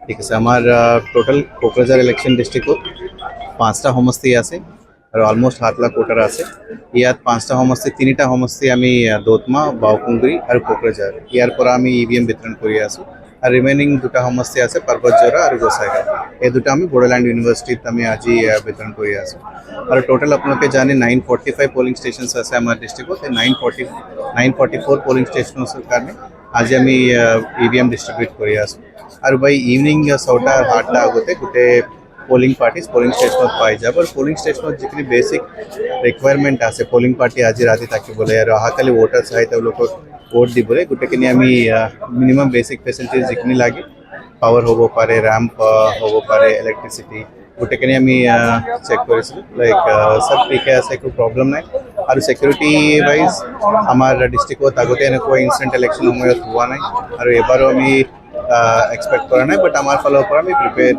ঠিক আছে আমাৰ টোটাল কোকৰাঝাৰ ইলেকশ্যন ডিষ্ট্ৰিক্টত 5টা সমষ্টি আছে আৰু অলমোষ্ট 7 লাখ ভোটাৰ আছে। ইয়াত 5টা সমষ্টি 3টা সমষ্টি আমি দোতমা বাওকুংগুৰি আৰু কোকৰাঝাৰ ইয়াৰ পৰা আমি ইভিএম বিতৰণ কৰি আছোঁ আৰু ৰিমেইনিং 2টা সমষ্টি আছে পৰ্বতজোৰা আৰু গোসাইগাঁও। এই 2টা আমি বড়োলেণ্ড ইউনিভাৰ্চিটিত আমি আজি বিতৰণ কৰি আছোঁ আৰু টোটাল আপোনালোকে জানে 945 পলিং ষ্টেচনছ আছে আমাৰ ডিষ্ট্ৰিক্টত। এই 944 পলিং ষ্টেচনৰ কাৰণে আজি আমি ইভিএম ডিষ্ট্ৰিবিউট কৰি আছোঁ আৰু বাই ইভিনিং 6টা 8টা আগতে গোটেই পোলিং পাৰ্টিজ পোলিং ষ্টেচনত পাই যাব আৰু পোলিং ষ্টেচনত যিখিনি বেচিক ৰিকুৱাৰমেণ্ট আছে পোলিং পাৰ্টি আজি ৰাতি থাকিবলৈ আৰু অহাকালি ভোটাৰ্ছ আহি তেওঁলোকক ভোট দিবলৈ গোটেইখিনি আমি মিনিমাম বেচিক ফেচিলিটিজ যিখিনি লাগে পাৱাৰ হ'ব পাৰে, ৰেম্প হ'ব পাৰে, ইলেক্ট্ৰিচিটি গোটেইখিনি আমি চেক কৰিছিলোঁ। লাইক চব ঠিকে আছে, একো প্ৰব্লেম নাই আৰু ছিকিউৰিটি ৱাইজ আমাৰ ডিষ্ট্ৰিক্টত আগতে এনেকুৱা ইনচিডেণ্ট ইলেকশ্যন সময়ত হোৱা নাই আৰু এবাৰো আমি এক্সপেক্ট কৰা নাই, বাট আমাৰ ফালৰ পৰা আমি প্ৰিপেয়াৰ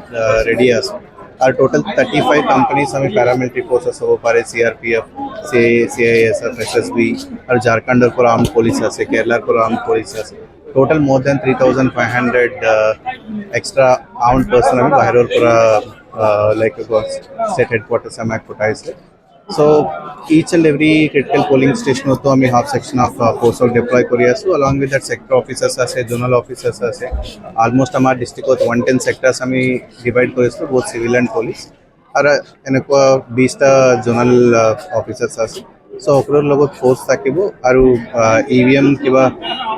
ৰেডি আছোঁ আৰু টোটেল 35 কোম্পানীজ আমি পেৰামিলিটাৰী ফ'ৰ্চেছ হ'ব পাৰে, CRPF, CISF, SSB আৰু ঝাৰখণ্ডৰ পৰা আৰ্ম পুলিচ আছে, কেৰেলাৰ পৰা আৰ্ম পুলিচ আছে। Total more than 3,500 extra armed person আমি বাহিৰৰ পৰা লাইক ষ্টেট হেডকোৱাৰ্টাৰ্ছ আমাক পঠাইছে। So each and every critical polling station to আমি half section of force deploy কৰি আছোঁ। along with that sector officers আছে, zonal officers আছে। almost আমাৰ ডিষ্ট্ৰিক্টত 110 sectors আমি ডিভাইড কৰিছোঁ, both civil and police আৰু এনেকুৱা 20টা zonal officers আছে। so সকলোৰ লগত ফ'ৰ্চ থাকিব আৰু ইভিএম কিবা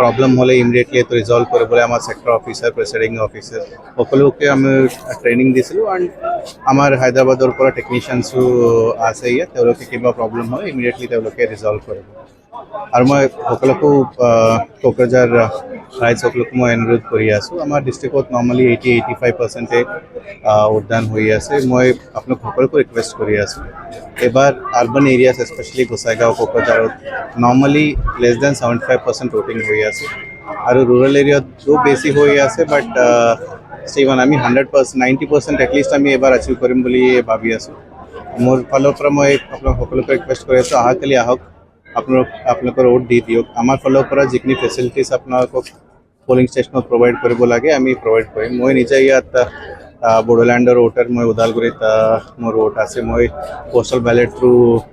প্ৰব্লেম হ'লে ইমিডিয়েটলি এইটো ৰিজল্ভ কৰিবলৈ আমাৰ ছেক্টৰ অফিচাৰ, প্ৰেচিডিং অফিচাৰ সকলোকে আমি ট্ৰেইনিং দিছিলোঁ এণ্ড আমাৰ হায়দৰাবাদৰ পৰা টেকনিচিয়ানছো আছে ইয়াত, তেওঁলোকে কিবা প্ৰব্লেম হয় ইমিডিয়েটলি তেওঁলোকে ৰিজল্ভ কৰিব। আৰু মই সকলোকো কোকৰাঝাৰ ৰাইজ সকলোকে মই অনুৰোধ কৰি আছোঁ, আমাৰ ডিষ্ট্ৰিক্টত নৰ্মেলি 80-85% ভোটদান হৈ আছে। মই আপোনাক সকলোকো ৰিকুৱেষ্ট কৰি আছোঁ এবাৰ আৰ্বান এৰিয়াছ স্পেচিয়েলি গোসাইগাঁও কোকৰাঝাৰত নৰ্মেলি লেছ দেন 75% ভোটিং হৈ আছে আৰু ৰুৰেল এৰিয়াতো বেছি হৈ আছে, বাট ষ্টিভন আমি 100% 90% এটলিষ্ট আমি এবাৰ এচিভ কৰিম বুলি ভাবি আছোঁ। মোৰ ফালৰ পৰা মই আপোনাক সকলোকে ৰিকুৱেষ্ট কৰি আছোঁ, অহাকালি আহক, আপোনালোকৰ ভোট দি দিয়ক। আমাৰ ফালৰ পৰা যিখিনি ফেচিলিটিছ আপোনালোকক পোলিং ষ্টেচনত প্ৰভাইড কৰিব লাগে আমি প্ৰভাইড কৰিম। মই নিজে ইয়াত বড়োলেণ্ডৰ ভোটাৰ, মই ওদালগুৰিত মোৰ ভোট আছে, মই প'ষ্টেল বেলেট থ্ৰু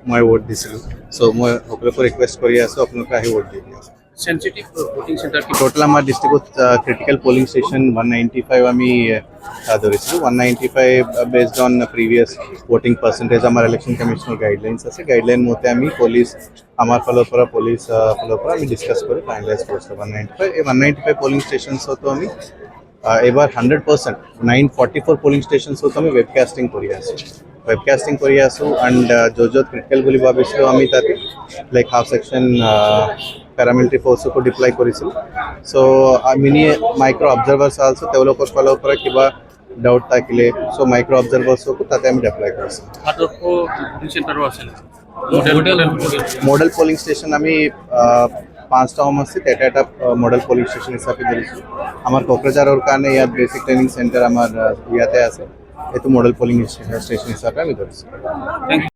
মই ভোট দিছিলোঁ। চ' মই সকলোকে ৰিকুৱেষ্ট কৰি আছোঁ আপোনালোকে আহি ভোট দি দিয়ক। सेंसिटिव वोटिंग सेंटर की টোটাল আমাৰ ডিষ্ট্ৰিক্টত ক্ৰিটিকেল পলিং ষ্টেচন 195 আমি ধৰিছিলোঁ। 195 based on previous voting percentage আমাৰ ইলেকশ্যন কমিশ্যনৰ গাইডলাইনছ আছে। গাইডলাইন মতে আমি পুলিচ আমাৰ ফালৰ পৰা আমি ডিছকাছ কৰি ফাইনেলাইজ কৰিছোঁ 195। এই 195 পলিং ষ্টেচনছতো আমি এবাৰ 100% 944 পলিং ষ্টেচনছতো আমি ৱেবকাষ্টিং কৰি আছোঁ এণ্ড য'ত ক্ৰিটিকেল বুলি ভাবিছিলোঁ আমি তাতে লাইক হাফ ছেকশ্যন পেৰামিলিটাৰী ফ'ৰ্চকো ডিপ্লয় কৰিছিলোঁ। চ' মিনি মাইক্ৰ' অবজাৰ্ভাৰ্ছ আছে, তেওঁলোকৰ ফালৰ পৰা কিবা ডাউট থাকিলে চ' মাইক্ৰ' অবজাৰ্ভাৰ্ছকো তাতে আমি ডিপ্লয় কৰিছোঁ। আদৰ্শ ভোটিং সেন্টারও আছে মডেল পলিং ষ্টেচন আমি 5টা সমষ্টিত এটা মডেল পলিং ষ্টেচন হিচাপে ধৰিছোঁ। আমাৰ কোকৰাঝাৰৰ কাৰণে ইয়াত বেচিক ট্ৰেইনিং চেণ্টাৰ আমাৰ ইয়াতে আছে, এইটো মডেল পলিং ষ্টেচন হিচাপে আমি ধৰিছোঁ। Thank U.